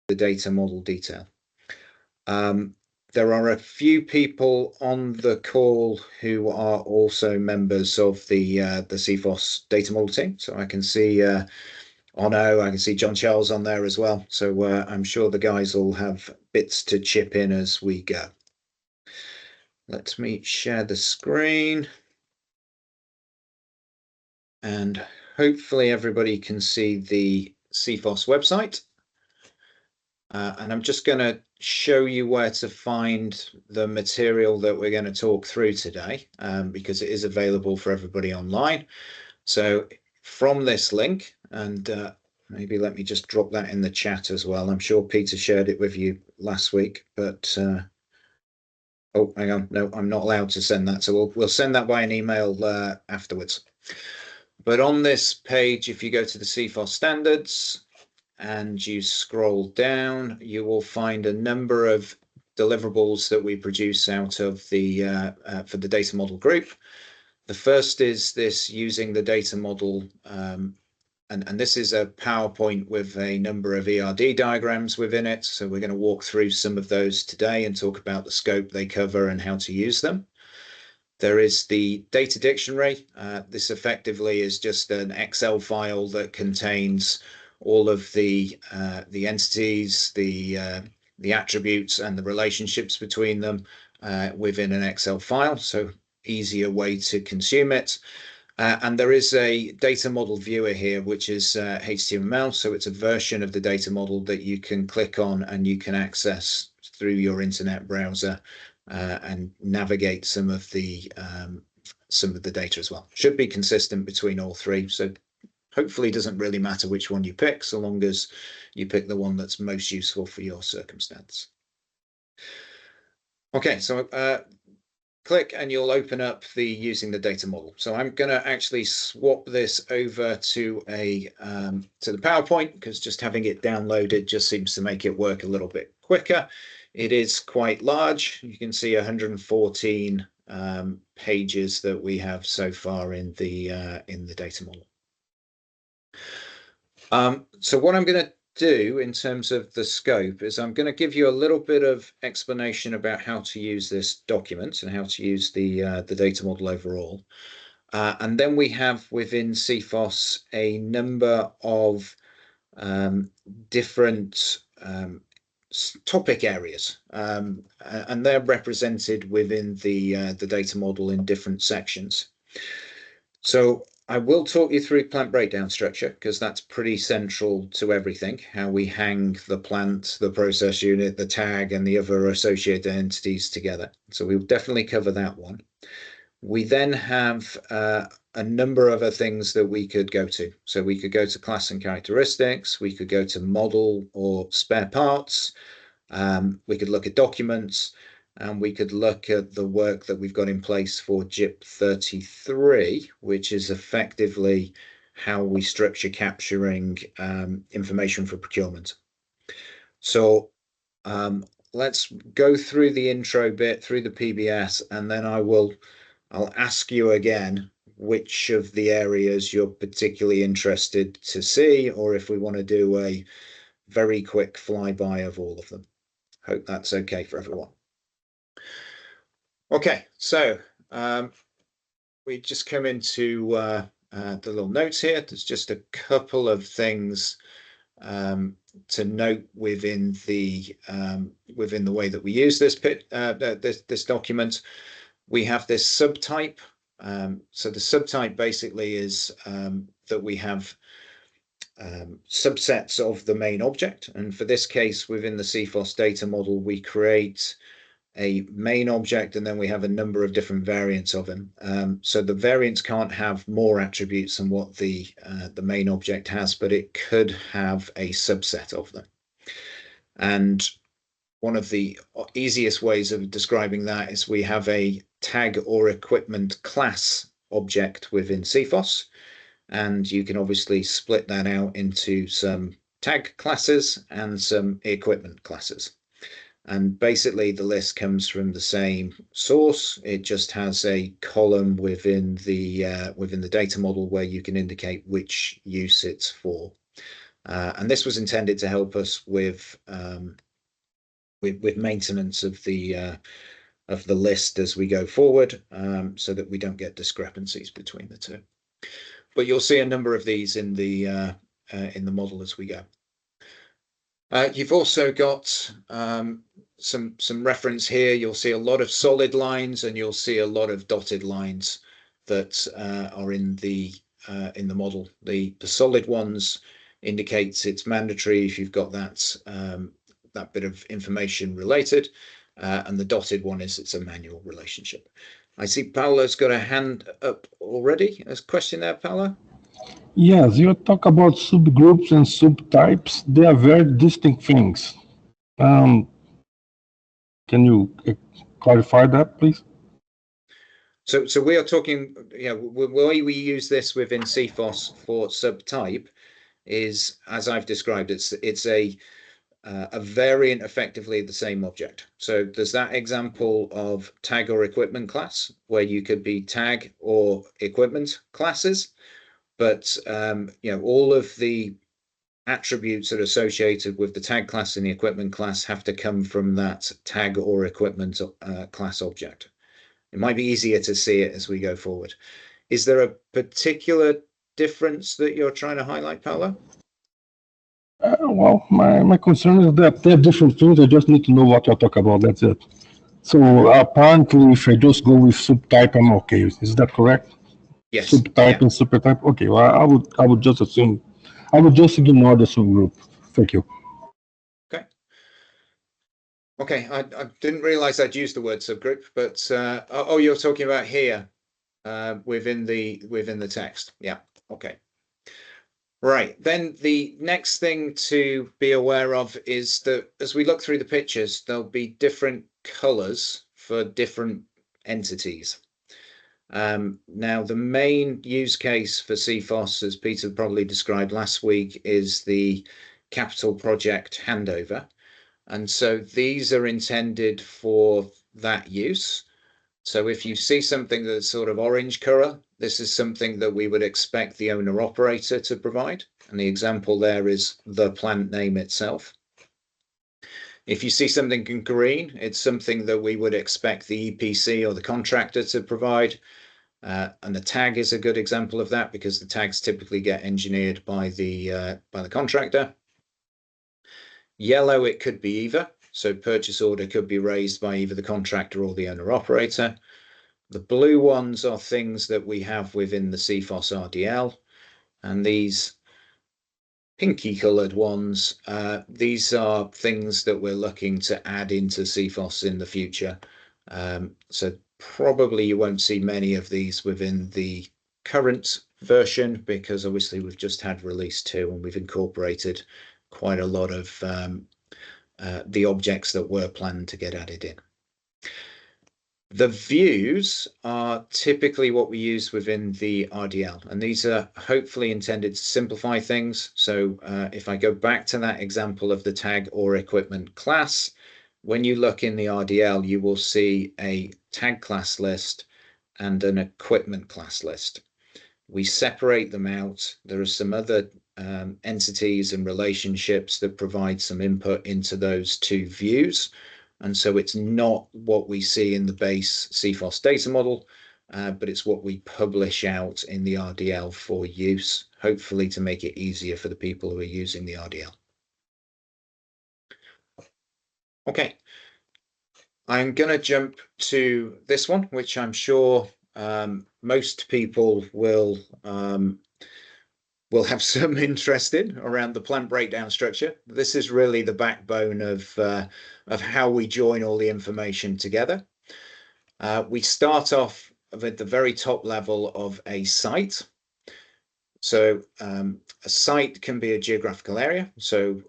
the data model detail. There are a few people on the call who are also members of the CFIHOS data model team. So I can see Ono, I can see John Charles on there as well. So I'm sure the guys will have bits to chip in as we go. Let me share the screen. And hopefully everybody can see the CFIHOS website. And I'm just going to show you where to find the material that we're going to talk through today, because it is available for everybody online. So from this link, and maybe let me just drop that in the chat as well. I'm sure Peter shared it with you last week, but oh, hang on. No, I'm not allowed to send that. So we'll send that by an email afterwards. But on this page, if you go to the CFIHOS standards, and you scroll down, you will find a number of deliverables that we produce out of the for the data model group. The first is this using the data model, and this is a PowerPoint with a number of ERD diagrams within it. So we're going to walk through some of those today and talk about the scope they cover and how to use them. There is the data dictionary. This effectively is just an Excel file that contains all of the entities, the attributes, and the relationships between them within an Excel file. So easier way to consume it. And there is a data model viewer here, which is HTML. So it's a version of the data model that you can click on and you can access through your internet browser and navigate some of the data as well. Should be consistent between all three. So hopefully it doesn't really matter which one you pick, so long as you pick the one that's most useful for your circumstance. Okay, so click and you'll open up the using the data model. So I'm going to actually swap this over to the PowerPoint, because just having it downloaded just seems to make it work a little bit quicker. It is quite large. You can see 114 pages that we have so far in the data model. So what I'm going to do in terms of the scope is I'm going to give you a little bit of explanation about how to use this document and how to use the data model overall. And then we have within CFIHOS a number of different topic areas, and they're represented within the data model in different sections. So I will talk you through plant breakdown structure, because that's pretty central to everything, how we hang the plant, the process unit, the tag, and the other associated entities together. So we'll definitely cover that one. We then have a number of other things that we could go to. So we could go to class and characteristics, we could go to model or spare parts, we could look at documents, and we could look at the work that we've got in place for JIP 33, which is effectively how we structure capturing information for procurement. So let's go through the intro bit, through the PBS, and then I'll ask you again which of the areas you're particularly interested to see, or if we want to do a very quick flyby of all of them. Hope that's okay for everyone. Okay, so we just come into the little notes here. There's just a couple of things to note within the way that we use this this document. We have this subtype. So the subtype basically is that we have subsets of the main object, and for this case within the CFIHOS data model we create a main object and then we have a number of different variants of them. So the variants can't have more attributes than what the main object has, but it could have a subset of them. And one of the easiest ways of describing that is we have a tag or equipment class object within CFIHOS, and you can obviously split that out into some tag classes and some equipment classes. And basically the list comes from the same source. It just has a column within the data model where you can indicate which use it's for. And this was intended to help us with maintenance of the list as we go forward, so that we don't get discrepancies between the two. But you'll see a number of these in the model as we go. You've also got some reference here. You'll see a lot of solid lines, and you'll see a lot of dotted lines that are in the model. The solid ones indicates it's mandatory if you've got that bit of information related, and the dotted one is it's a manual relationship. I see Paolo's got a hand up already. There's a question there, Paolo? Yes, you talk about subgroups and subtypes. They are very distinct things. Can you clarify that, please? So we are talking, the way we use this within CFIHOS for subtype is, as I've described, it's a variant, effectively the same object. So there's that example of tag or equipment class, where you could be tag or equipment classes, but all of the attributes that are associated with the tag class and the equipment class have to come from that tag or equipment class object. It might be easier to see it as we go forward. Is there a particular difference that you're trying to highlight, Paolo? Well, my concern is that they're different things. I just need to know what you're talking about. That's it. So apparently, if I just go with subtype, I'm okay. Is that correct? Yes. Subtype and supertype. Okay. Well, I would just assume. I would just ignore the subgroup. Thank you. Okay. Okay. I didn't realize I'd used the word subgroup, but you're talking about here within the text. Yeah. Okay. Right, then the next thing to be aware of is that as we look through the pictures, there'll be different colors for different entities. Now, the main use case for CFIHOS, as Peter probably described last week, is the capital project handover. And so these are intended for that use. So if you see something that's sort of orange color, this is something that we would expect the owner operator to provide. And the example there is the plant name itself. If you see something in green, it's something that we would expect the EPC or the contractor to provide. And the tag is a good example of that, because the tags typically get engineered by the contractor. Yellow, it could be either. So purchase order could be raised by either the contractor or the owner operator. The blue ones are things that we have within the CFIHOS RDL, and these pinky coloured ones, these are things that we're looking to add into CFIHOS in the future. So probably you won't see many of these within the current version, because obviously we've just had release 2 and we've incorporated quite a lot of the objects that were planned to get added in. The views are typically what we use within the RDL, and these are hopefully intended to simplify things. So if I go back to that example of the tag or equipment class, when you look in the RDL, you will see a tag class list and an equipment class list. We separate them out. There are some other entities and relationships that provide some input into those two views. And so it's not what we see in the base CFIHOS data model, but it's what we publish out in the RDL for use, hopefully to make it easier for the people who are using the RDL. Okay, I'm going to jump to this one, which I'm sure most people will have some interest in, around the plant breakdown structure. This is really the backbone of how we join all the information together. We start off at the very top level of a site. So a site can be a geographical area. So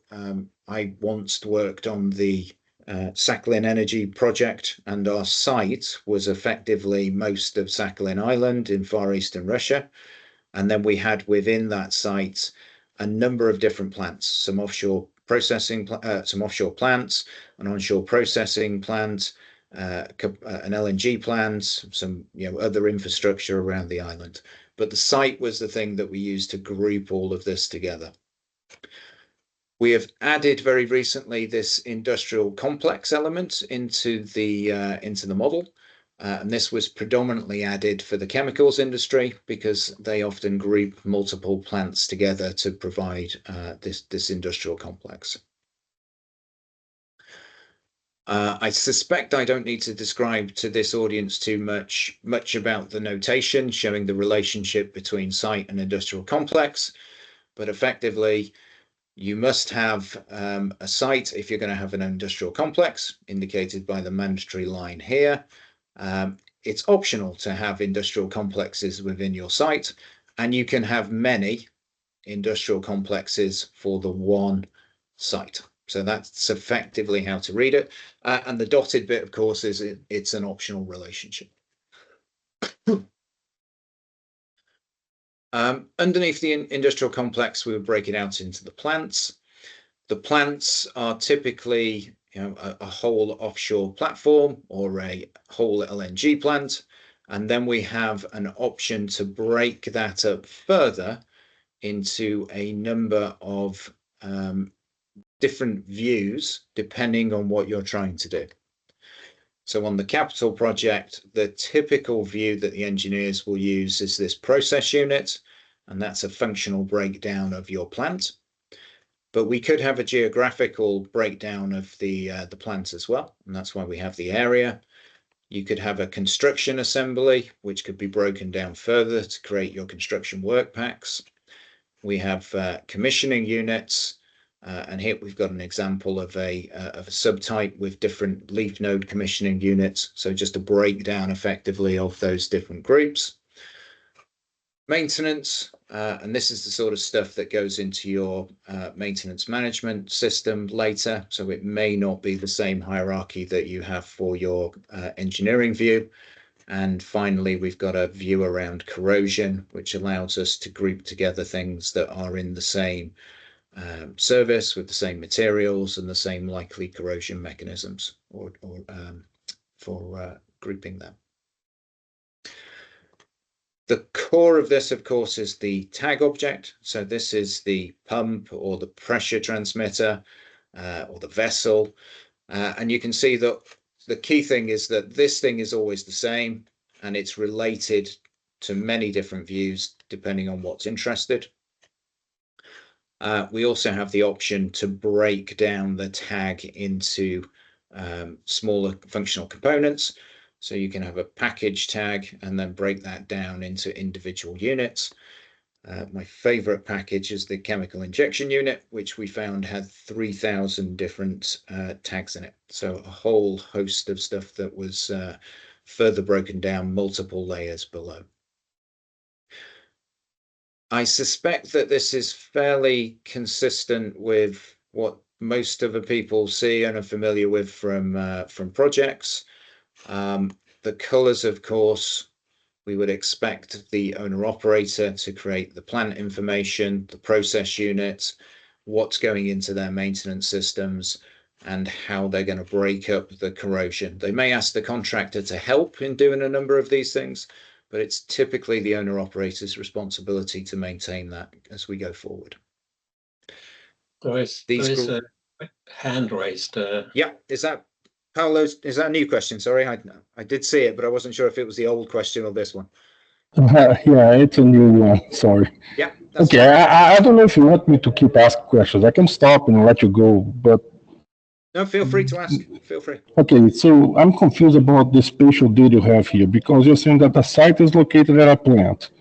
I once worked on the Sakhalin Energy project, and our site was effectively most of Sakhalin Island in Far Eastern Russia. And then we had within that site a number of different plants, some offshore processing, some offshore plants, an onshore processing plant, an LNG plant, some other infrastructure around the island. But the site was the thing that we used to group all of this together. We have added very recently this industrial complex element into the model. And this was predominantly added for the chemicals industry because they often group multiple plants together to provide this industrial complex. I suspect I don't need to describe to this audience too much about the notation showing the relationship between site and industrial complex, but effectively you must have a site if you're going to have an industrial complex, indicated by the mandatory line here. It's optional to have industrial complexes within your site, and you can have many industrial complexes for the one site. So that's effectively how to read it. And the dotted bit, of course, is it's an optional relationship. Underneath the industrial complex, we would break it out into the plants. The plants are typically a whole offshore platform or a whole LNG plant. And then we have an option to break that up further into a number of different views depending on what you're trying to do. So on the capital project, the typical view that the engineers will use is this process unit, and that's a functional breakdown of your plant. But we could have a geographical breakdown of the plant as well, and that's why we have the area. You could have a construction assembly, which could be broken down further to create your construction work packs. We have commissioning units, and here we've got an example of a subtype with different leaf node commissioning units. So just a breakdown effectively of those different groups. Maintenance, and this is the sort of stuff that goes into your maintenance management system later. So it may not be the same hierarchy that you have for your engineering view. And finally, we've got a view around corrosion, which allows us to group together things that are in the same service with the same materials and the same likely corrosion mechanisms for grouping them. The core of this, of course, is the tag object. So this is the pump or the pressure transmitter or the vessel. And you can see that the key thing is that this thing is always the same, and it's related to many different views depending on what's interested. We also have the option to break down the tag into smaller functional components. So you can have a package tag and then break that down into individual units. My favorite package is the chemical injection unit, which we found had 3,000 different tags in it. So a whole host of stuff that was further broken down multiple layers below. I suspect that this is fairly consistent with what most of the people see and are familiar with from projects. The colors, of course, we would expect the owner-operator to create the plant information, the process unit, what's going into their maintenance systems, and how they're going to break up the corrosion. They may ask the contractor to help in doing a number of these things, but it's typically the owner-operator's responsibility to maintain that as we go forward. There is a hand raised. Yeah, is that Paolo's? Is that a new question? Sorry, I did see it, but I wasn't sure if it was the old question or this one. Yeah, it's a new one. Sorry. Yeah. Okay, I don't know if you want me to keep asking questions. I can stop and let you go, but. No, feel free to ask. Feel free. Okay, so I'm confused about the spatial data you have here because you're saying that the site is located at a plant,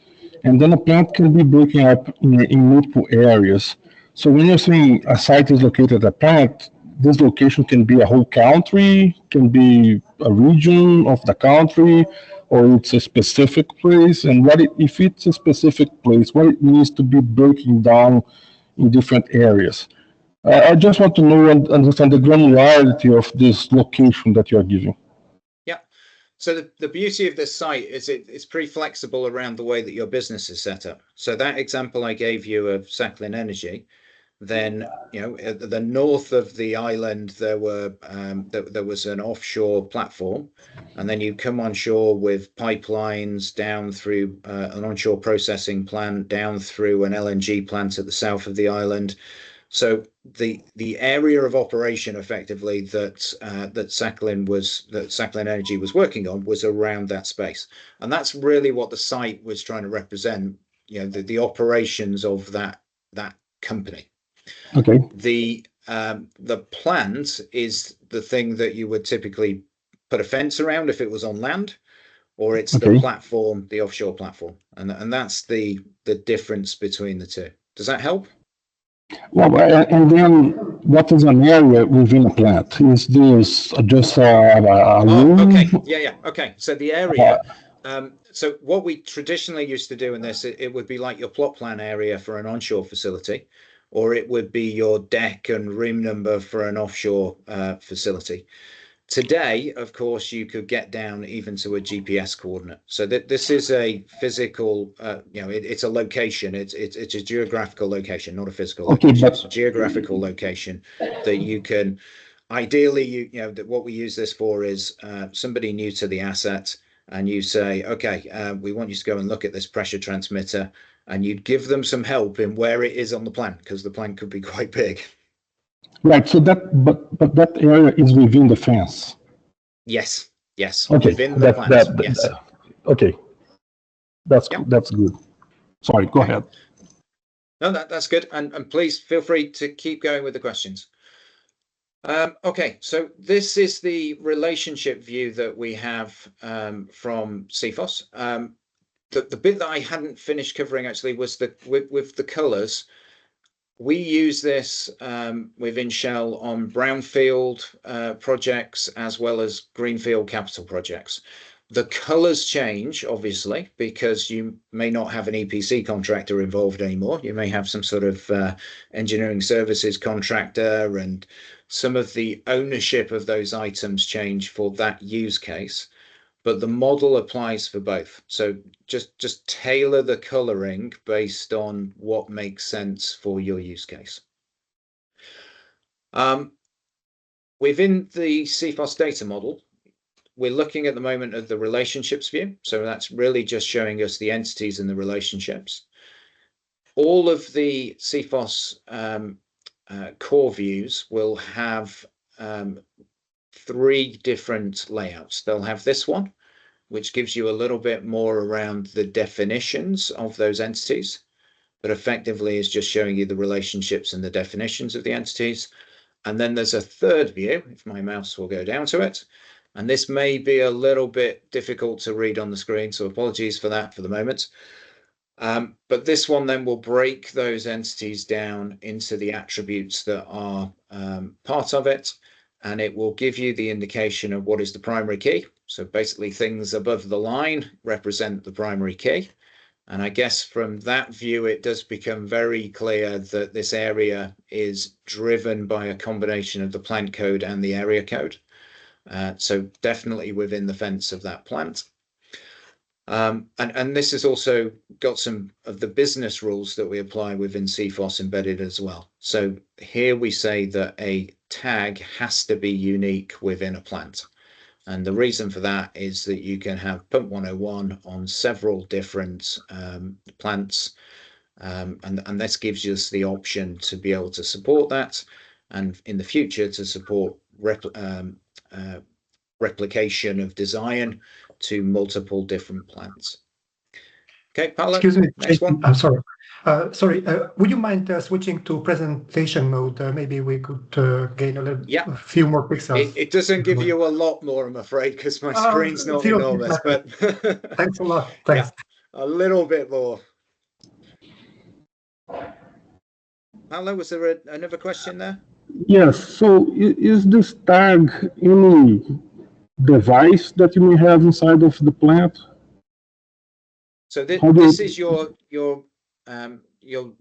and then a plant can be broken up in multiple areas. So when you're saying a site is located at a plant, this location can be a whole country, can be a region of the country, or it's a specific place. And if it's a specific place, what it means to be broken down in different areas. I just want to know and understand the granularity of this location that you are giving. Yeah. So the beauty of this site is it's pretty flexible around the way that your business is set up. So that example I gave you of Sakhalin Energy, then at the north of the island there was an offshore platform, and then you come on shore with pipelines down through an onshore processing plant, down through an LNG plant at the south of the island. So the area of operation effectively that Sakhalin Energy was working on was around that space, and that's really what the site was trying to represent. You know, the operations of that company. Okay. The plant is the thing that you would typically put a fence around if it was on land, or it's the platform, the offshore platform, and that's the difference between the two. Does that help? Well, and then what is an area within a plant? Is this just a room? Okay, yeah. Okay, so the area. So what we traditionally used to do in this, it would be like your plot plan area for an onshore facility, or it would be your deck and room number for an offshore facility. Today, of course, you could get down even to a GPS coordinate. So that this is a physical, it's a location. It's a geographical location, not a physical location. It's a geographical location that you can. Ideally, what we use this for is somebody new to the asset, and you say, okay, we want you to go and look at this pressure transmitter, and you'd give them some help in where it is on the plant, because the plant could be quite big. Right. So but that area is within the fence. Yes. Okay. Within the plant. Yes. Okay. That's good. Sorry. Go ahead. No, that's good. And please feel free to keep going with the questions. Okay, so this is the relationship view that we have from CFIHOS. The bit that I hadn't finished covering actually was with the colors. We use this within Shell on brownfield projects as well as greenfield capital projects. The colors change, obviously, because you may not have an EPC contractor involved anymore. You may have some sort of engineering services contractor, and some of the ownership of those items change for that use case. But the model applies for both. So just tailor the coloring based on what makes sense for your use case. Within the CFIHOS data model, we're looking at the moment at the relationships view. So that's really just showing us the entities and the relationships. All of the CFIHOS core views will have 3 different layouts. They'll have this one, which gives you a little bit more around the definitions of those entities, but effectively is just showing you the relationships and the definitions of the entities. And then there's a third view, if my mouse will go down to it. And this may be a little bit difficult to read on the screen, so apologies for that for the moment. But this one then will break those entities down into the attributes that are part of it, and it will give you the indication of what is the primary key. So basically things above the line represent the primary key. And I guess from that view, it does become very clear that this area is driven by a combination of the plant code and the area code. So definitely within the fence of that plant. And this has also got some of the business rules that we apply within CFIHOS embedded as well. So here we say that a tag has to be unique within a plant. And the reason for that is that you can have pump 101 on several different plants. And this gives us the option to be able to support that, and in the future to support replication of design to multiple different plants. Okay, Paolo, excuse me, next one. I'm sorry. Would you mind switching to presentation mode? Maybe we could gain a few more pixels. It doesn't give you a lot more, I'm afraid, because my screen's not enormous. But thanks a lot. Thanks. Yeah, a little bit more. Paolo, was there another question there? Yes. So is this tag any device that you may have inside of the plant? So this is your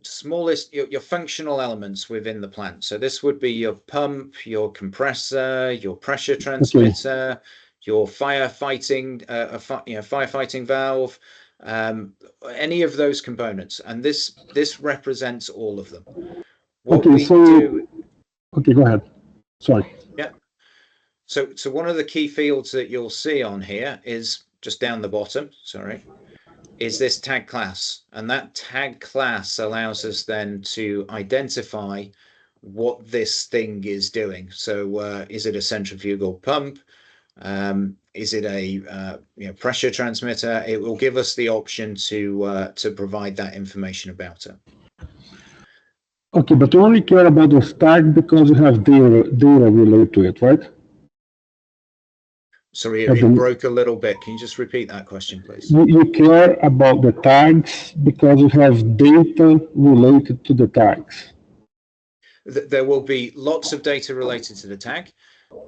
smallest, your functional elements within the plant. So this would be your pump, your compressor, your pressure transmitter, your firefighting, firefighting valve, any of those components. And this represents all of them. Okay, go ahead. Sorry. Yeah. So one of the key fields that you'll see on here is just down the bottom, is this tag class. And that tag class allows us then to identify what this thing is doing. So is it a centrifugal pump? Is it a pressure transmitter? It will give us the option to provide that information about it. Okay, but you only care about the tag because you have data related to it, right? Sorry, it broke a little bit. Can you just repeat that question, please? You care about the tags because you have data related to the tags. There will be lots of data related to the tag.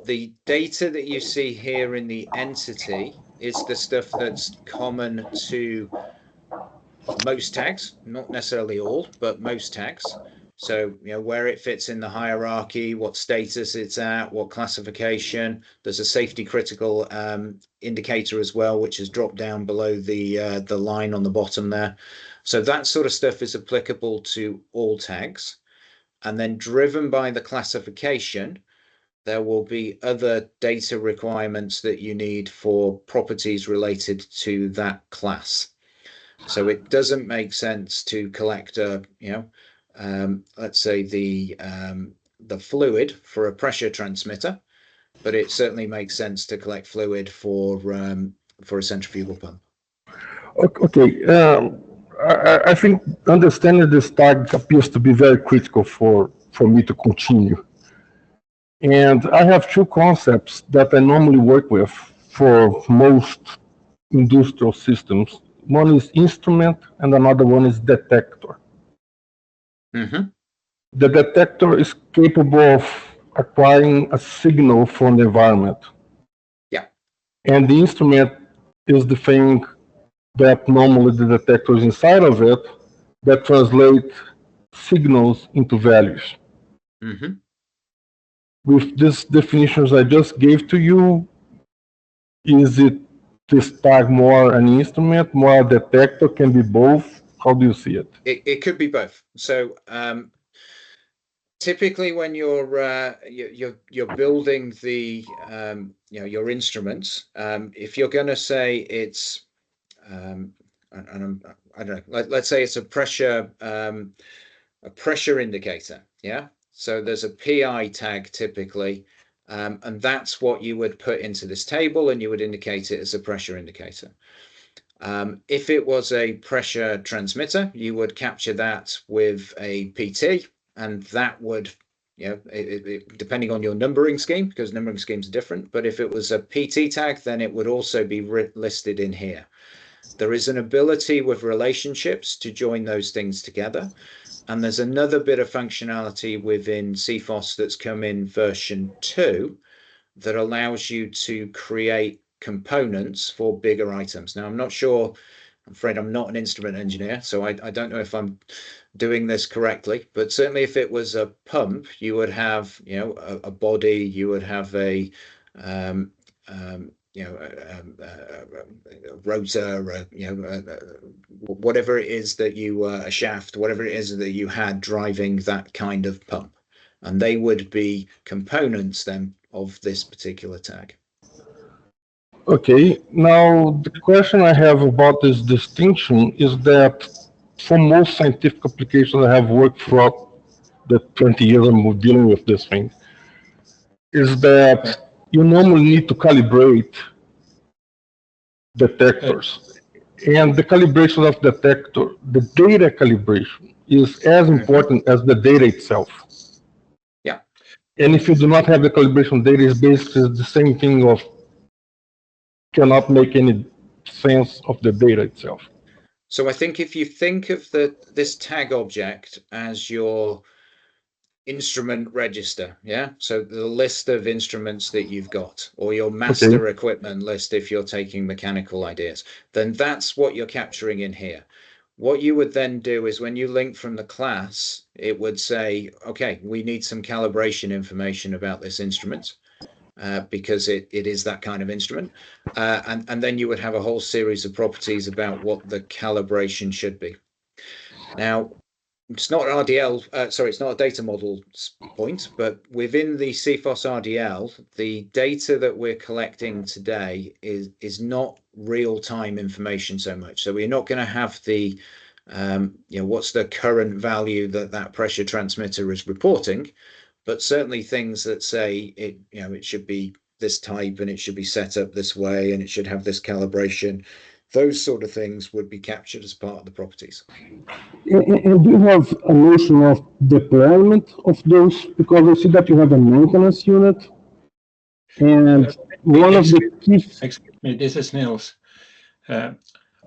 The data that you see here in the entity is the stuff that's common to most tags, not necessarily all, but most tags. So, where it fits in the hierarchy, what status it's at, what classification. There's a safety critical indicator as well, which is dropped down below the line on the bottom there. So that sort of stuff is applicable to all tags. And then driven by the classification, there will be other data requirements that you need for properties related to that class. So it doesn't make sense to collect let's say the fluid for a pressure transmitter, but it certainly makes sense to collect fluid for a centrifugal pump. Okay, I think understanding this tag appears to be very critical for me to continue. And I have two concepts that I normally work with for most industrial systems. One is instrument and another one is detector. Mm-hmm. The detector is capable of acquiring a signal from the environment. Yeah. And the instrument is the thing that normally the detector is inside of it that translate signals into values. Mm-hmm. With these definitions I just gave to you, is it this tag more an instrument, more a detector, can be both? How do you see it? It could be both. So typically when you're building the your instruments, if you're going to say it's I don't know, let's say it's a pressure indicator, yeah. So there's a PI tag typically, and that's what you would put into this table, and you would indicate it as a pressure indicator. If it was a pressure transmitter, you would capture that with a PT, and that would, depending on your numbering scheme, because numbering schemes are different, but if it was a PT tag, then it would also be listed in here. There is an ability with relationships to join those things together. And there's another bit of functionality within CFIHOS that's come in version 2 that allows you to create components for bigger items. Now, I'm not sure, I'm afraid I'm not an instrument engineer, so I don't know if I'm doing this correctly, but certainly if it was a pump, you would have, a body, you would have a rotor, whatever it is that you, a shaft, whatever it is that you had driving that kind of pump. And they would be components then of this particular tag. Okay, now the question I have about this distinction is that for most scientific applications I have worked throughout the 20 years I'm dealing with this thing, is that you normally need to calibrate detectors. And the calibration of detector, the data calibration, is as important as the data itself. Yeah. And if you do not have the calibration data, it's basically the same thing of cannot make any sense of the data itself. So I think if you think of this tag object as your instrument register, yeah, so the list of instruments that you've got, or your master equipment list if you're taking mechanical ideas, then that's what you're capturing in here. What you would then do is when you link from the class, it would say, okay, we need some calibration information about this instrument. Because it is that kind of instrument. And then you would have a whole series of properties about what the calibration should be. Now, it's not RDL, it's not a data model point, but within the CFIHOS RDL, the data that we're collecting today is not real-time information so much. So we're not going to have the what's the current value that pressure transmitter is reporting, but certainly things that say it should be this type and it should be set up this way and it should have this calibration. Those sort of things would be captured as part of the properties. And do you have a notion of deployment of those? Because I see that you have a maintenance unit, and one of the key... Excuse me, this is Niels. I'm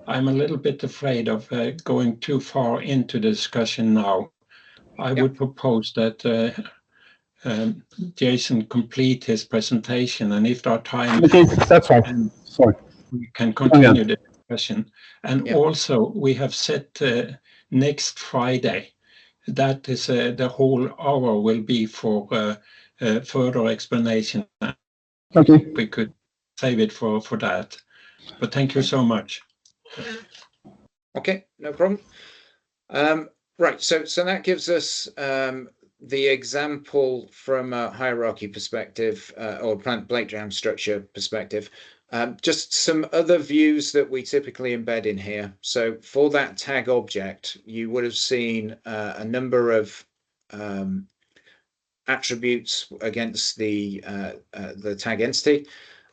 a little bit afraid of going too far into the discussion now. I would propose that Jason complete his presentation, and if there are time, okay, that's fine. Sorry, we can continue the discussion. And also, we have set next Friday. That is the whole hour will be for further explanation. Okay, we could save it for that. But thank you so much. Okay, no problem. Right, so that gives us the example from a hierarchy perspective or plant breakdown structure perspective. Just some other views that we typically embed in here. So for that tag object, you would have seen a number of attributes against the tag entity.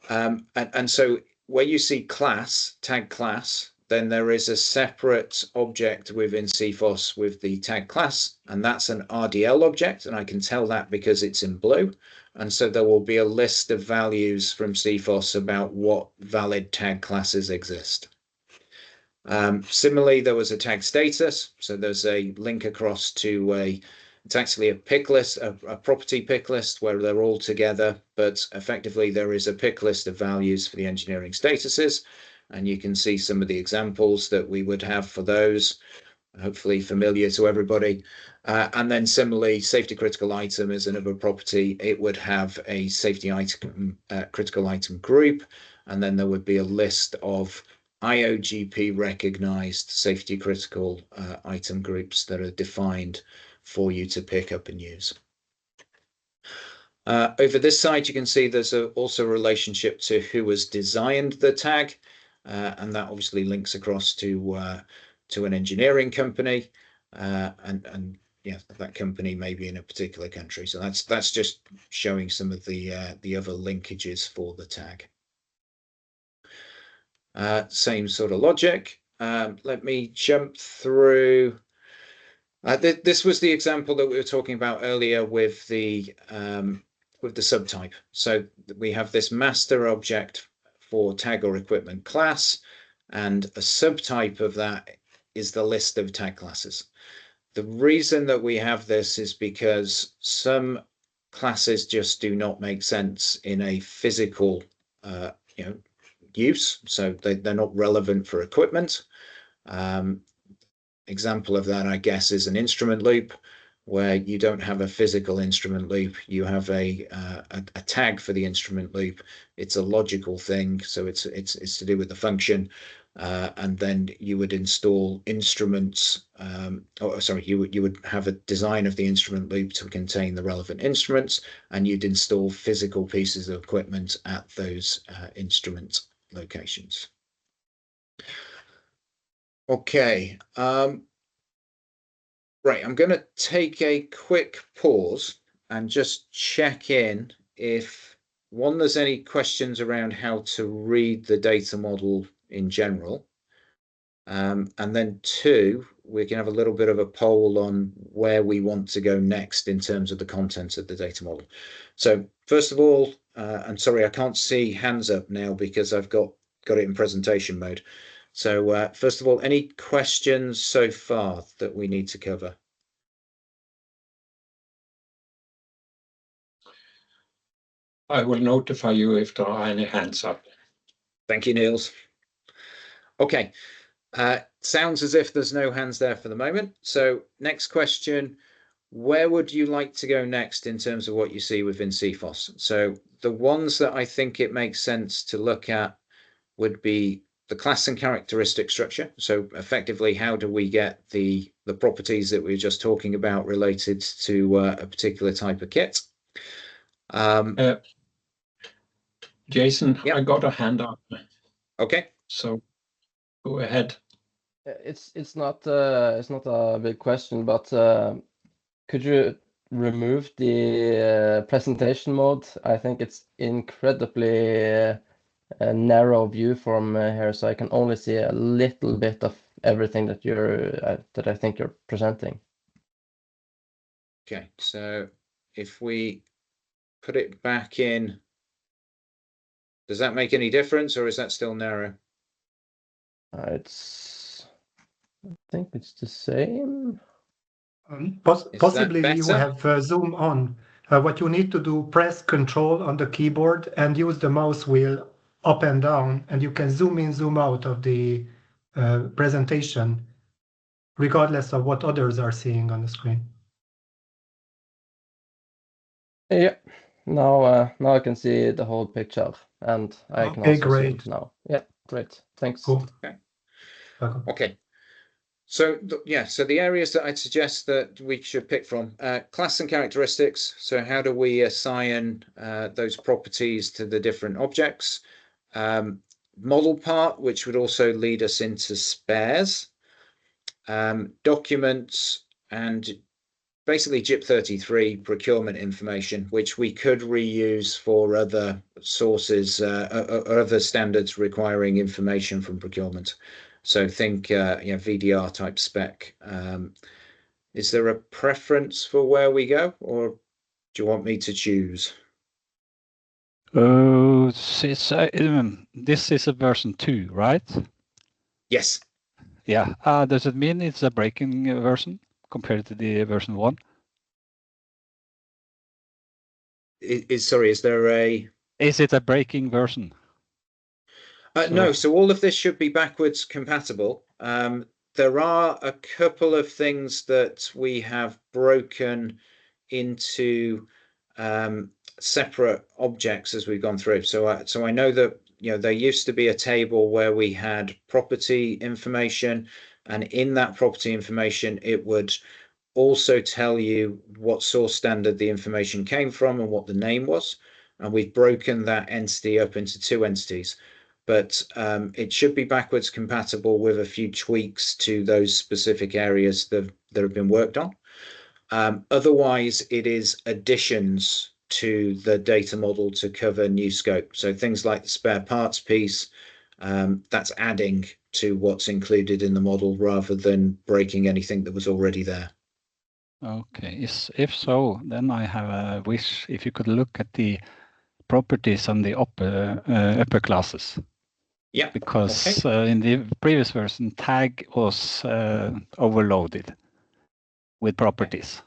And so where you see class, tag class, then there is a separate object within CFIHOS with the tag class, and that's an RDL object, and I can tell that because it's in blue. And so there will be a list of values from CFIHOS about what valid tag classes exist. Similarly, there was a tag status, so there's a link across to it's actually a pick list, a property pick list where they're all together, but effectively there is a pick list of values for the engineering statuses. And you can see some of the examples that we would have for those, hopefully familiar to everybody. And then similarly, safety critical item is another property. It would have a safety item, critical item group, and then there would be a list of IOGP recognized safety critical item groups that are defined for you to pick up and use. Over this side, you can see there's also a relationship to who has designed the tag. And that obviously links across to an engineering company, and yeah, that company may be in a particular country. So that's just showing some of the other linkages for the tag. Same sort of logic. Let me jump through. This was the example that we were talking about earlier with the subtype. So we have this master object for tag or equipment class, and a subtype of that is the list of tag classes. The reason that we have this is because some classes just do not make sense in a physical use, so they're not relevant for equipment. Example of that, I guess, is an instrument loop, where you don't have a physical instrument loop, you have a tag for the instrument loop. It's a logical thing, so it's to do with the function, and then you would install instruments. You would have a design of the instrument loop to contain the relevant instruments, and you'd install physical pieces of equipment at those instrument locations. Okay. Right, I'm going to take a quick pause and just check in if, one, there's any questions around how to read the data model in general. And then two, we can have a little bit of a poll on where we want to go next in terms of the contents of the data model. So first of all, I'm sorry, I can't see hands up now because I've got it in presentation mode. So first of all, any questions so far that we need to cover? I will notify you if there are any hands up. Thank you, Niels. Okay, sounds as if there's no hands there for the moment. So next question, where would you like to go next in terms of what you see within CFIHOS? So the ones that I think it makes sense to look at would be the class and characteristic structure. So effectively, how do we get the properties that we were just talking about related to a particular type of kit? Jason, I got a hand up. Okay. So go ahead. It's not a big question, but could you remove the presentation mode? I think it's incredibly a narrow view from here, so I can only see a little bit of everything that I think you're presenting. Okay, so if we put it back in, does that make any difference, or is that still narrow? I think it's the same. Possibly you have zoom on. What you need to do, press Control on the keyboard and use the mouse wheel up and down, and you can zoom in, zoom out of the presentation, regardless of what others are seeing on the screen. Yeah, now I can see the whole picture, and I can also zoom now. Yeah, great. Thanks. Cool. Okay. Okay. So so the areas that I'd suggest that we should pick from, class and characteristics. So how do we assign those properties to the different objects? Model part, which would also lead us into spares, documents, and basically GIP33 procurement information, which we could reuse for other sources, or other standards requiring information from procurement. So think VDR type spec. Is there a preference for where we go, or do you want me to choose? This is a version 2, right? Yes. Yeah. Does it mean it's a breaking version compared to the version 1? Is there a... Is it a breaking version? No, so all of this should be backwards compatible. There are a couple of things that we have broken into separate objects as we've gone through. So I know that there used to be a table where we had property information, and in that property information it would also tell you what source standard the information came from and what the name was. And we've broken that entity up into two entities. But it should be backwards compatible with a few tweaks to those specific areas that have been worked on. Otherwise, it is additions to the data model to cover new scope. So things like the spare parts piece, that's adding to what's included in the model rather than breaking anything that was already there. Okay, if so, then I have a wish if you could look at the properties on the upper classes. Yeah. Because in the previous version, tag was overloaded with properties.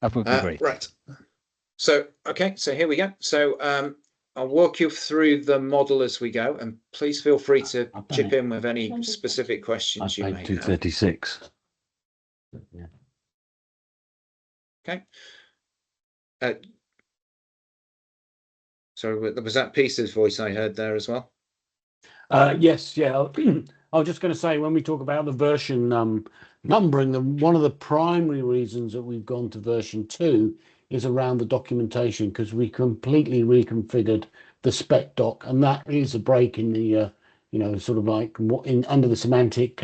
That would be great. Right. So, so here we go. So I'll walk you through the model as we go, and please feel free to chip in with any specific questions you may have. 236. Yeah. Okay. So was that Peter's voice I heard there as well? Yes, yeah. I was just going to say, when we talk about the version numbering, one of the primary reasons that we've gone to version 2 is around the documentation, because we completely reconfigured the spec doc, and that is a break in the sort of like under the semantic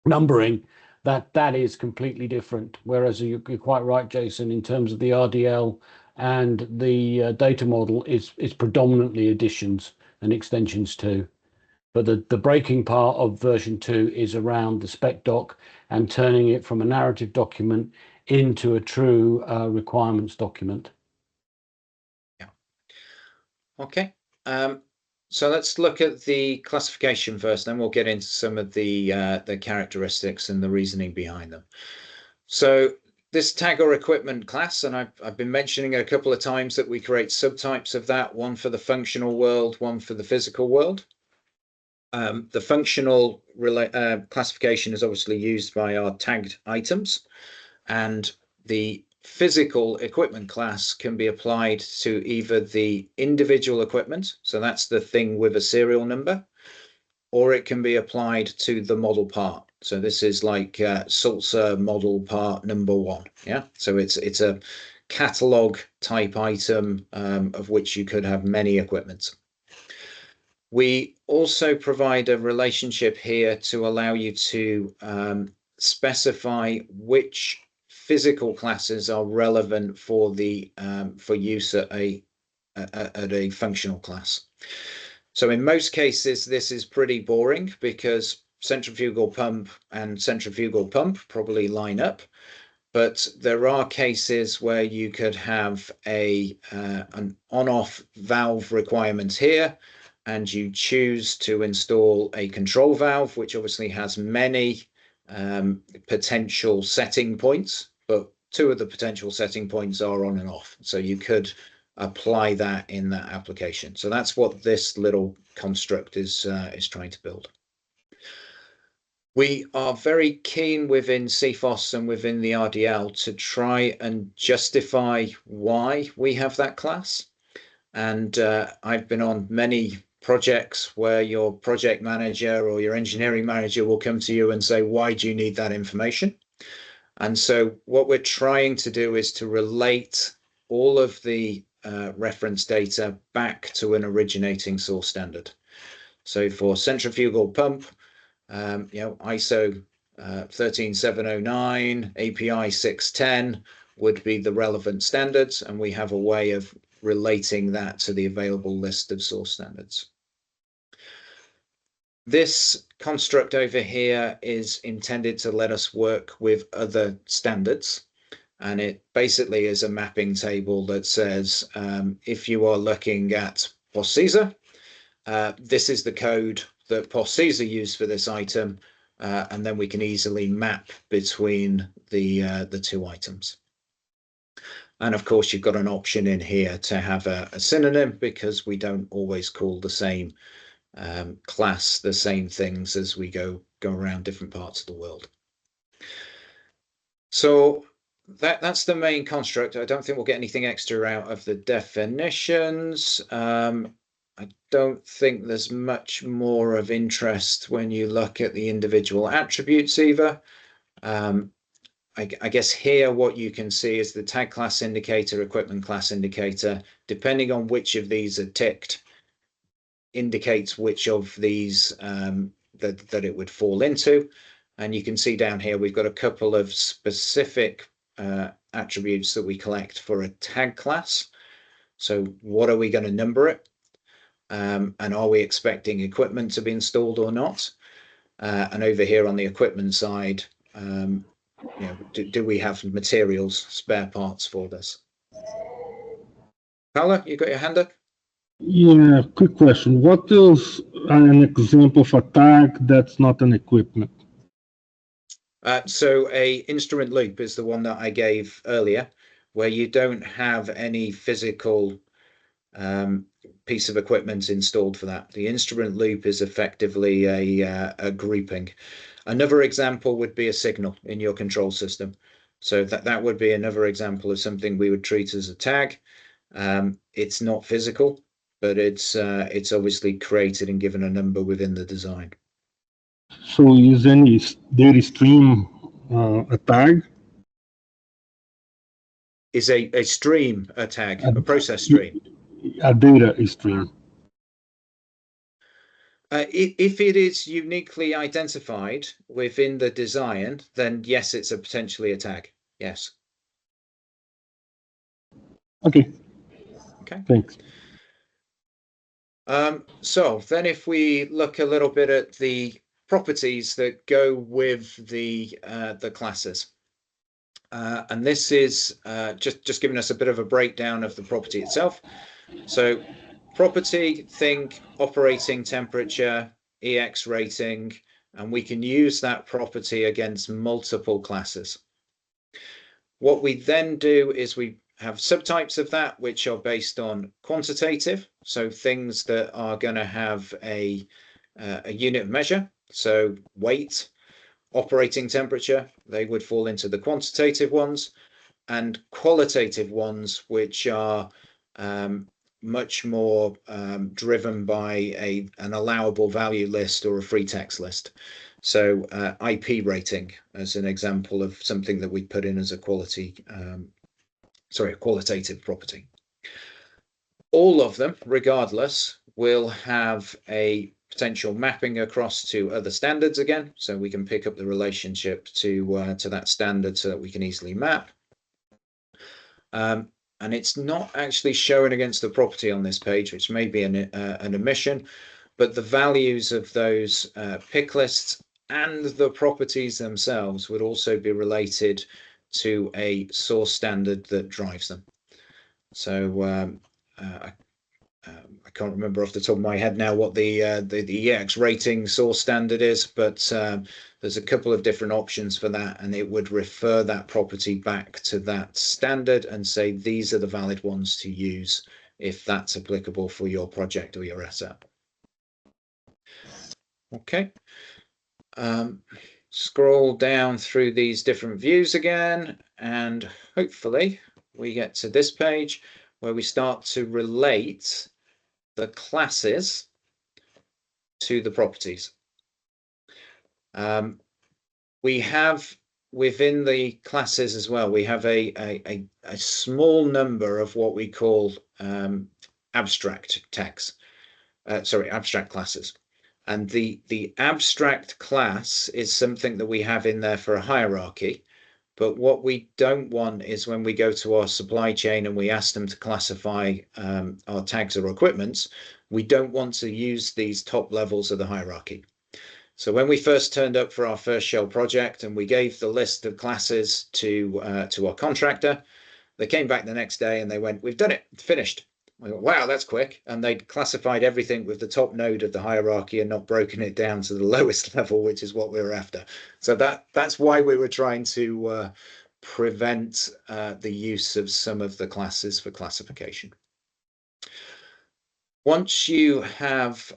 numbering. That is completely different. Whereas you're quite right, Jason, in terms of the RDL and the data model is predominantly additions and extensions too. But the breaking part of version 2 is around the spec doc and turning it from a narrative document into a true requirements document. Yeah. Okay. So let's look at the classification first, then we'll get into some of the characteristics and the reasoning behind them. So this tag or equipment class, and I've been mentioning it a couple of times that we create subtypes of that, one for the functional world, one for the physical world. The functional classification is obviously used by our tagged items, and the physical equipment class can be applied to either the individual equipment, so that's the thing with a serial number, or it can be applied to the model part. So this is like Sulzer model part number 1. Yeah, so it's a catalog type item of which you could have many equipments. We also provide a relationship here to allow you to specify which physical classes are relevant for the for use at a functional class. So in most cases, this is pretty boring because centrifugal pump and centrifugal pump probably line up. But there are cases where you could have an on-off valve requirement here, and you choose to install a control valve, which obviously has many potential setting points, but two of the potential setting points are on and off. So you could apply that in that application. So that's what this little construct is trying to build. We are very keen within CFIHOS and within the RDL to try and justify why we have that class. And I've been on many projects where your project manager or your engineering manager will come to you and say, why do you need that information? And so what we're trying to do is to relate all of the reference data back to an originating source standard. So for centrifugal pump, ISO 13709, API 610 would be the relevant standards, and we have a way of relating that to the available list of source standards. This construct over here is intended to let us work with other standards, and it basically is a mapping table that says if you are looking at POS-CESA, this is the code that POS-CESA used for this item, and then we can easily map between the two items. And of course, you've got an option in here to have a synonym, because we don't always call the same class the same things as we go around different parts of the world. So that's the main construct. I don't think we'll get anything extra out of the definitions. I don't think there's much more of interest when you look at the individual attributes either. I guess here what you can see is the tag class indicator, equipment class indicator, depending on which of these are ticked, indicates which of these that it would fall into. And you can see down here, we've got a couple of specific attributes that we collect for a tag class. So what are we going to number it? And are we expecting equipment to be installed or not? And over here on the equipment side, do we have materials, spare parts for this? Paula, you got your hand up? Yeah, quick question. What is an example of a tag that's not an equipment? So a instrument loop is the one that I gave earlier, where you don't have any physical piece of equipment installed for that. The instrument loop is effectively a grouping. Another example would be a signal in your control system. So that would be another example of something we would treat as a tag. It's not physical, but it's obviously created and given a number within the design. So is any data stream a tag? Is a stream a tag, a process stream? A data stream. If it is uniquely identified within the design, then yes, it's potentially a tag. Yes. Okay. Okay. Thanks. So then if we look a little bit at the properties that go with the classes. And this is just giving us a bit of a breakdown of the property itself. So property, think operating temperature, EX rating, and we can use that property against multiple classes. What we then do is we have subtypes of that, which are based on quantitative, so things that are going to have a unit measure, so weight, operating temperature, they would fall into the quantitative ones, and qualitative ones, which are much more driven by an allowable value list or a free text list. So IP rating as an example of something that we put in as a qualitative property. All of them, regardless, we'll have a potential mapping across to other standards again, so we can pick up the relationship to that standard so that we can easily map. And it's not actually shown against the property on this page, which may be an omission, but the values of those pick lists and the properties themselves would also be related to a source standard that drives them. So I can't remember off the top of my head now what the EX rating source standard is, but there's a couple of different options for that, and it would refer that property back to that standard and say these are the valid ones to use if that's applicable for your project or your asset. Okay. Scroll down through these different views again, and hopefully we get to this page where we start to relate the classes to the properties. We have within the classes as well, we have a small number of what we call abstract tags, abstract classes. And the abstract class is something that we have in there for a hierarchy. But what we don't want is when we go to our supply chain and we ask them to classify our tags or equipments, we don't want to use these top levels of the hierarchy. So when we first turned up for our first shell project and we gave the list of classes to our contractor, they came back the next day and they went, "We've done it, it's finished." I went, "Wow, that's quick." And they'd classified everything with the top node of the hierarchy and not broken it down to the lowest level, which is what we were after. So that's why we were trying to prevent the use of some of the classes for classification. Once you have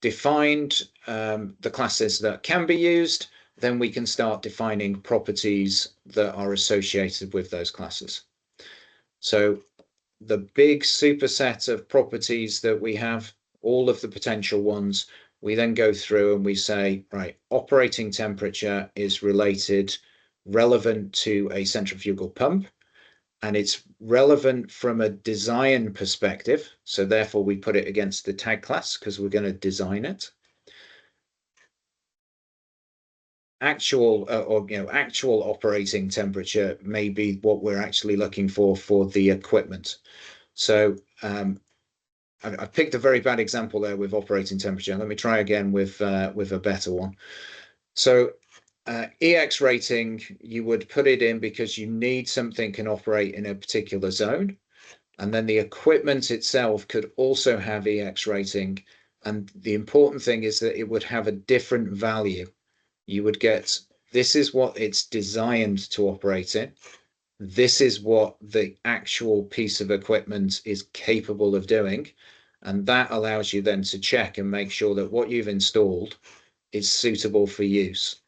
defined the classes that can be used, then we can start defining properties that are associated with those classes. So the big superset of properties that we have, all of the potential ones, we then go through and we say, right, operating temperature is relevant to a centrifugal pump, and it's relevant from a design perspective. So therefore we put it against the tag class because we're going to design it. Actual actual operating temperature may be what we're actually looking for the equipment. So I picked a very bad example there with operating temperature. Let me try again with a better one. So EX rating, you would put it in because you need something can operate in a particular zone. And then the equipment itself could also have EX rating. And the important thing is that it would have a different value. You would get, this is what it's designed to operate in. This is what the actual piece of equipment is capable of doing. And that allows you then to check and make sure that what you've installed is suitable for use.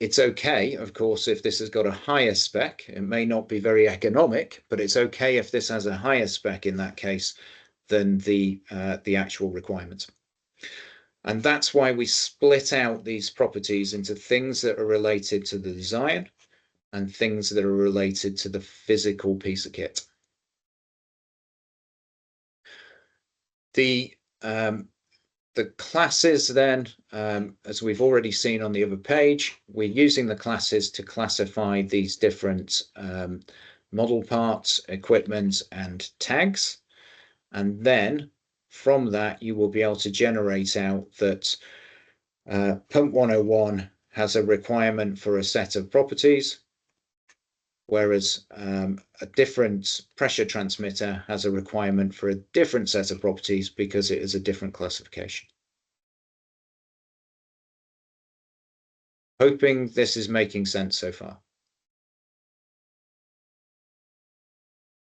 It's okay, of course, if this has got a higher spec. It may not be very economic, but it's okay if this has a higher spec in that case than the actual requirement. And that's why we split out these properties into things that are related to the design and things that are related to the physical piece of kit. The classes then, as we've already seen on the other page, we're using the classes to classify these different model parts, equipment, and tags. And then from that, you will be able to generate out that Pump 101 has a requirement for a set of properties, whereas a different pressure transmitter has a requirement for a different set of properties because it is a different classification. Hoping this is making sense so far.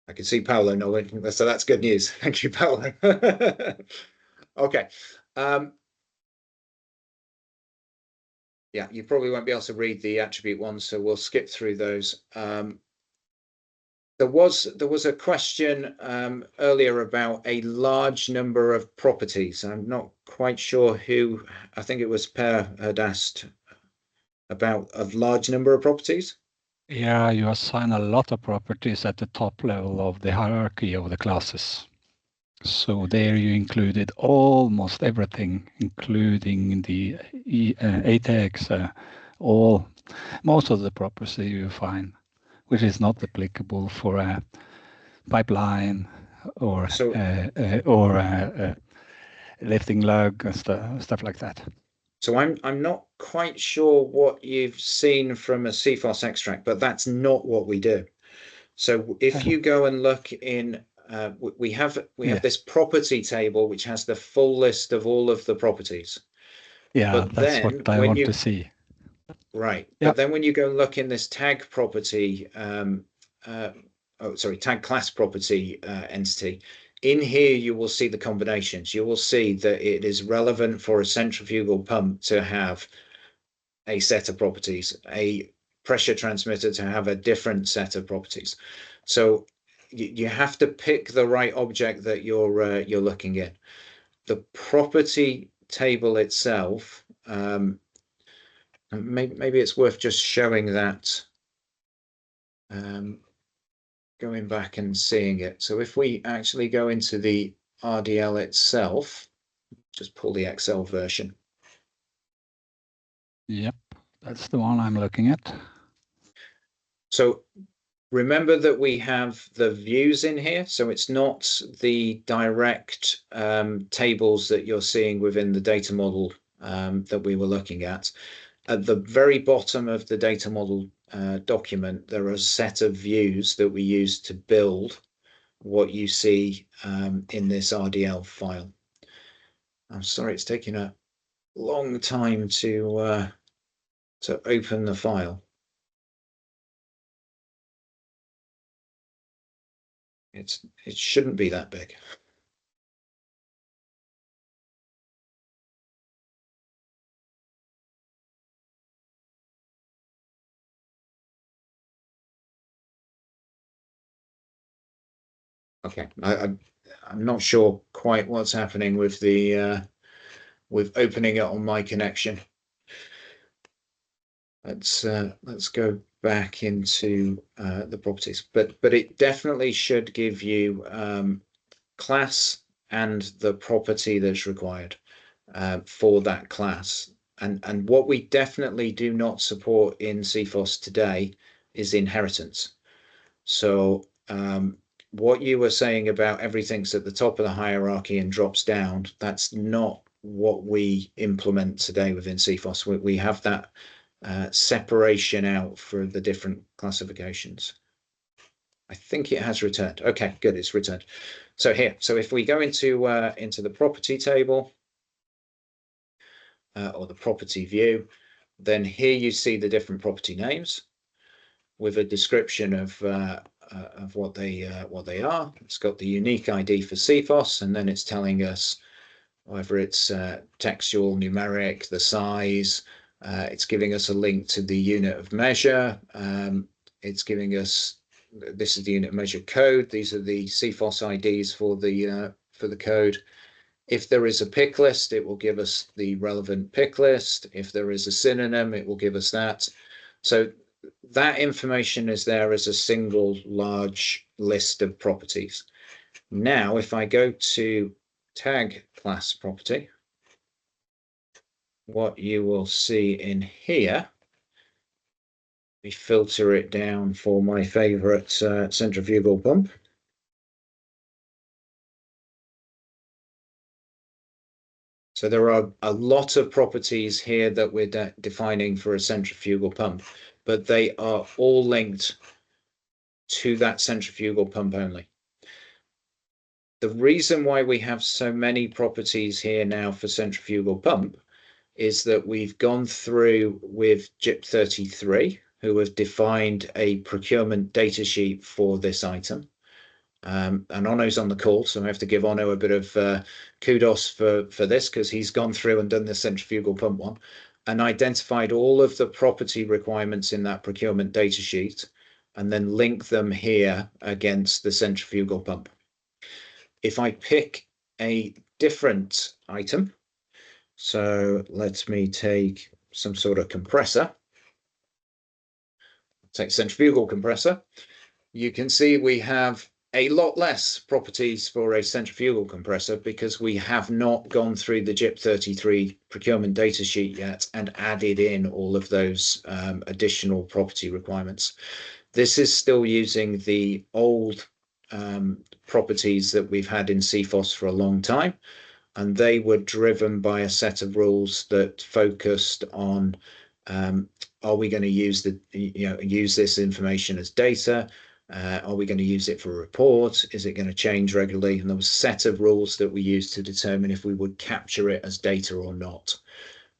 I can see Paolo nodding, so that's good news. Thank you, Paolo. Okay. Yeah, you probably won't be able to read the attribute ones, so we'll skip through those. There was a question earlier about a large number of properties. I'm not quite sure who, I think it was Per had asked about a large number of properties. Yeah, you assign a lot of properties at the top level of the hierarchy of the classes. So there you included almost everything, including the ATEX, most of the property you find, which is not applicable for a pipeline or lifting lug and stuff like that. So I'm not quite sure what you've seen from a CFIHOS extract, but that's not what we do. So if you go and look in, we have this property table which has the full list of all of the properties. Yeah, but that's then what I want to see. Right. Yep. But then when you go and look in this tag property, tag class property entity, in here you will see the combinations. You will see that it is relevant for a centrifugal pump to have a set of properties, a pressure transmitter to have a different set of properties. So you have to pick the right object that you're looking in. The property table itself, maybe it's worth just showing that, going back and seeing it. So if we actually go into the RDL itself, just pull the Excel version. Yep, that's the one I'm looking at. So remember that we have the views in here. So it's not the direct tables that you're seeing within the data model that we were looking at. At the very bottom of the data model document, there are a set of views that we use to build what you see in this RDL file. I'm sorry, it's taking a long time to open the file. It shouldn't be that big. Okay, I'm not sure quite what's happening with the with opening it on my connection. Let's go back into the properties, but it definitely should give you class and the property that's required for that class. And what we definitely do not support in CFIHOS today is inheritance. So what you were saying about everything's at the top of the hierarchy and drops down, that's not what we implement today within CFIHOS. We have that separation out for the different classifications. I think it has returned. Okay, good, it's returned. So here, so if we go into the property table or the property view, then here you see the different property names with a description of what they are. It's got the unique ID for CFIHOS, and then it's telling us whether it's textual, numeric, the size. It's giving us a link to the unit of measure. It's giving us, this is the unit of measure code. These are the CFIHOS IDs for the code. If there is a pick list, it will give us the relevant pick list. If there is a synonym, it will give us that. So that information is there as a single large list of properties. Now, if I go to tag class property, what you will see in here, we filter it down for my favorite centrifugal pump. So there are a lot of properties here that we're defining for a centrifugal pump, but they are all linked to that centrifugal pump only. The reason why we have so many properties here now for centrifugal pump is that we've gone through with JIP33, who have defined a procurement data sheet for this item. And Onno's on the call, so I have to give Onno a bit of kudos for this, because he's gone through and done the centrifugal pump one and identified all of the property requirements in that procurement data sheet and then link them here against the centrifugal pump. If I pick a different item, so let me take some sort of compressor, take centrifugal compressor, you can see we have a lot less properties for a centrifugal compressor because we have not gone through the JIP 33 procurement datasheet yet and added in all of those additional property requirements. This is still using the old properties that we've had in CFIHOS for a long time, and they were driven by a set of rules that focused on are we going to use this information as data? Are we going to use it for a report? Is it going to change regularly? And there was a set of rules that we used to determine if we would capture it as data or not.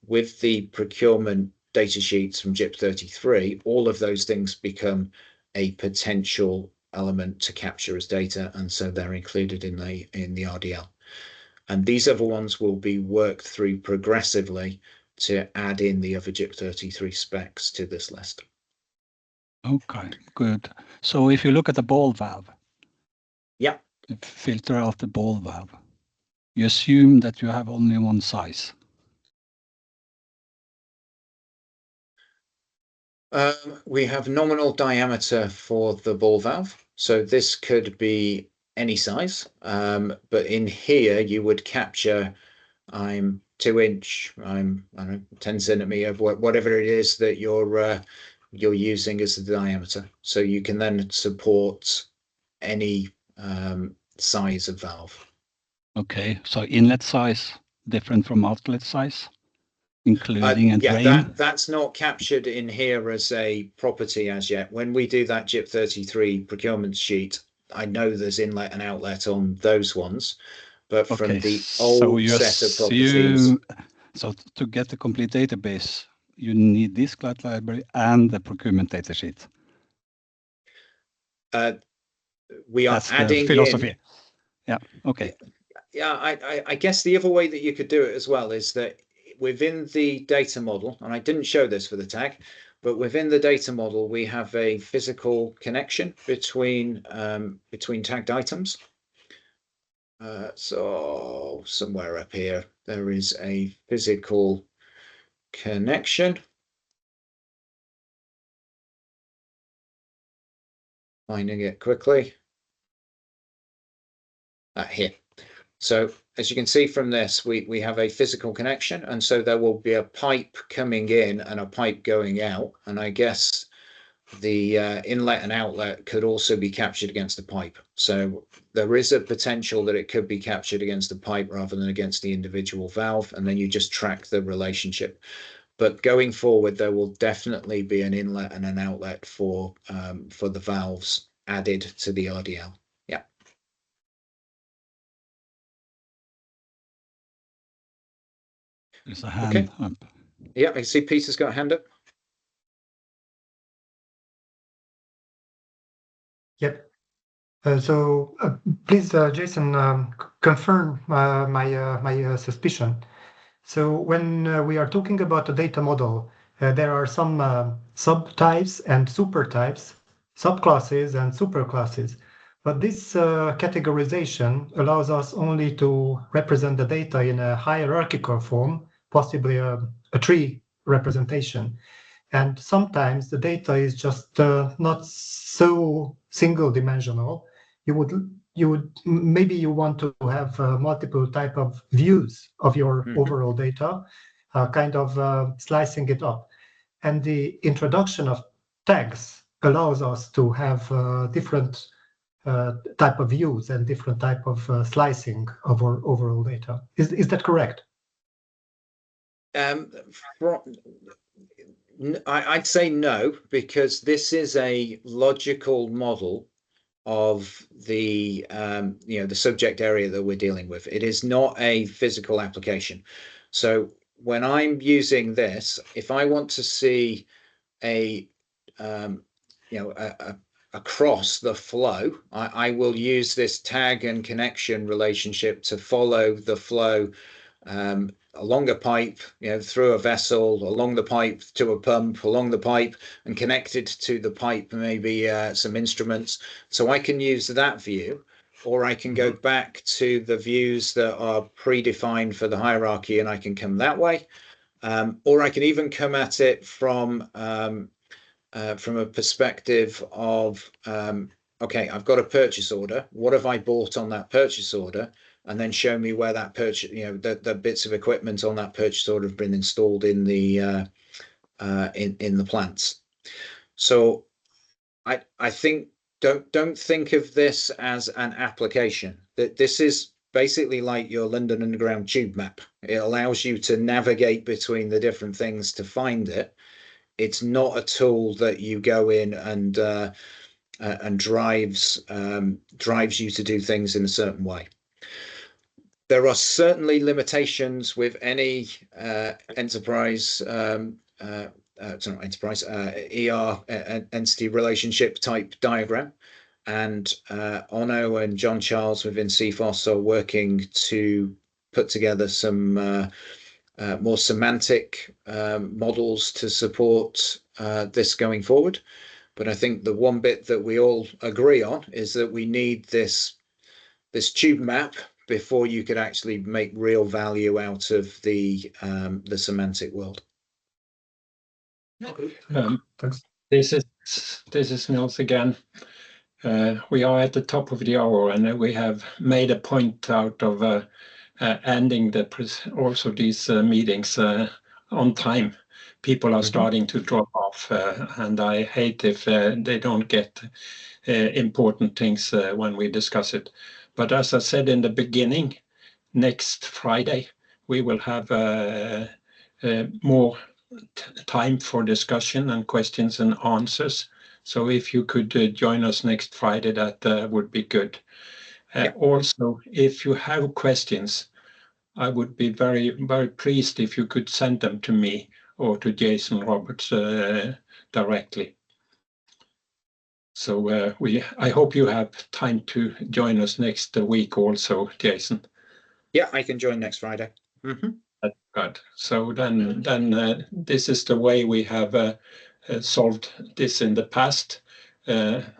With the procurement data sheets from JIP 33, all of those things become a potential element to capture as data, and so they're included in the RDL. And these other ones will be worked through progressively to add in the other JIP 33 specs to this list. Okay, good. So if you look at the ball valve, yeah, filter out the ball valve, you assume that you have only one size. We have nominal diameter for the ball valve, so this could be any size, but in here you would capture, I'm 2 inch, I don't know, 10 centimeter, whatever it is that you're using as the diameter. So you can then support any size of valve. Okay, so inlet size different from outlet size, including a drain? Yeah, that's not captured in here as a property as yet. When we do that JIP 33 procurement sheet, I know there's inlet and outlet on those ones, but from the old set of properties. So to get the complete database, you need this CLAT library and the procurement datasheet. We are That's adding the philosophy. in. Yeah, okay. Yeah, I guess the other way that you could do it as well is that within the data model, and I didn't show this for the tag, but within the data model, we have a physical connection between tagged items. So somewhere up here, there is a physical connection. Finding it quickly. Here. So as you can see from this, we have a physical connection, and so there will be a pipe coming in and a pipe going out. And I guess the inlet and outlet could also be captured against the pipe. So there is a potential that it could be captured against the pipe rather than against the individual valve, and then you just track the relationship. But going forward, there will definitely be an inlet and an outlet for the valves added to the RDL. Yeah. There's a hand up. Yeah, I see Peter's got a hand up. Yep. So please, Jason, confirm my suspicion. So when we are talking about a data model, there are some subtypes and supertypes, subclasses and superclasses. But this categorization allows us only to represent the data in a hierarchical form, possibly a tree representation. And sometimes the data is just not so single dimensional. You would maybe you want to have multiple type of views of your overall data, kind of slicing it up. And the introduction of tags allows us to have different type of views and different type of slicing of our overall data. Is that correct? I'd say no, because this is a logical model of the the subject area that we're dealing with. It is not a physical application. So when I'm using this, if I want to see across the flow, I will use this tag and connection relationship to follow the flow along a pipe, through a vessel, along the pipe to a pump, along the pipe, and connected to the pipe maybe some instruments. So I can use that view, or I can go back to the views that are predefined for the hierarchy, and I can come that way, or I can even come at it from a perspective of okay, I've got a purchase order. What have I bought on that purchase order? And then show me where that purchase, the bits of equipment on that purchase order have been installed in the plants. So I think don't think of this as an application. That this is basically like your London Underground tube map. It allows you to navigate between the different things to find it. It's not a tool that you go in and drives you to do things in a certain way. There are certainly limitations with any enterprise ER entity relationship type diagram, and Onno and John Charles within CFIHOS are working to put together some more semantic models to support this going forward. But I think the one bit that we all agree on is that we need this tube map before you could actually make real value out of the semantic world. Thanks. This is Nils again. We are at the top of the hour, and we have made a point out of ending also these meetings on time. People are starting to drop off, and I hate if they don't get important things when we discuss it. But as I said in the beginning, next Friday we will have more time for discussion and questions and answers. So if you could join us next Friday, that would be good. Also, if you have questions, I would be very, very pleased if you could send them to me or to Jason Roberts directly. So I hope you have time to join us next week also, Jason. Yeah, I can join next Friday. Mm-hmm. That's good. So then this is the way we have solved this in the past,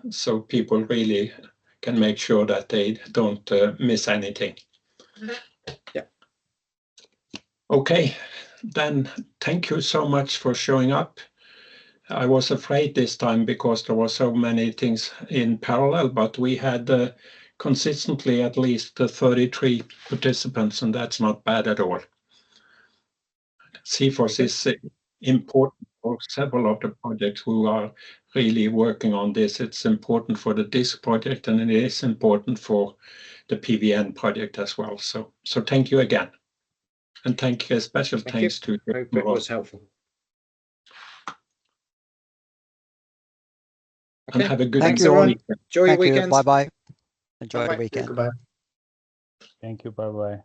so people really can make sure that they don't miss anything. Yeah. Okay, then thank you so much for showing up. I was afraid this time because there were so many things in parallel, but we had consistently at least 33 participants, and that's not bad at all. CFIHOS is important for several of the projects who are really working on this. It's important for the DISC project, and it is important for the PVN project as well. So thank you again. And thank you, special thanks to you. Hope it was helpful. And have a good weekend. Enjoy your weekend. Bye-bye. Enjoy Bye-bye. the weekend. Goodbye. Thank you. Bye-bye.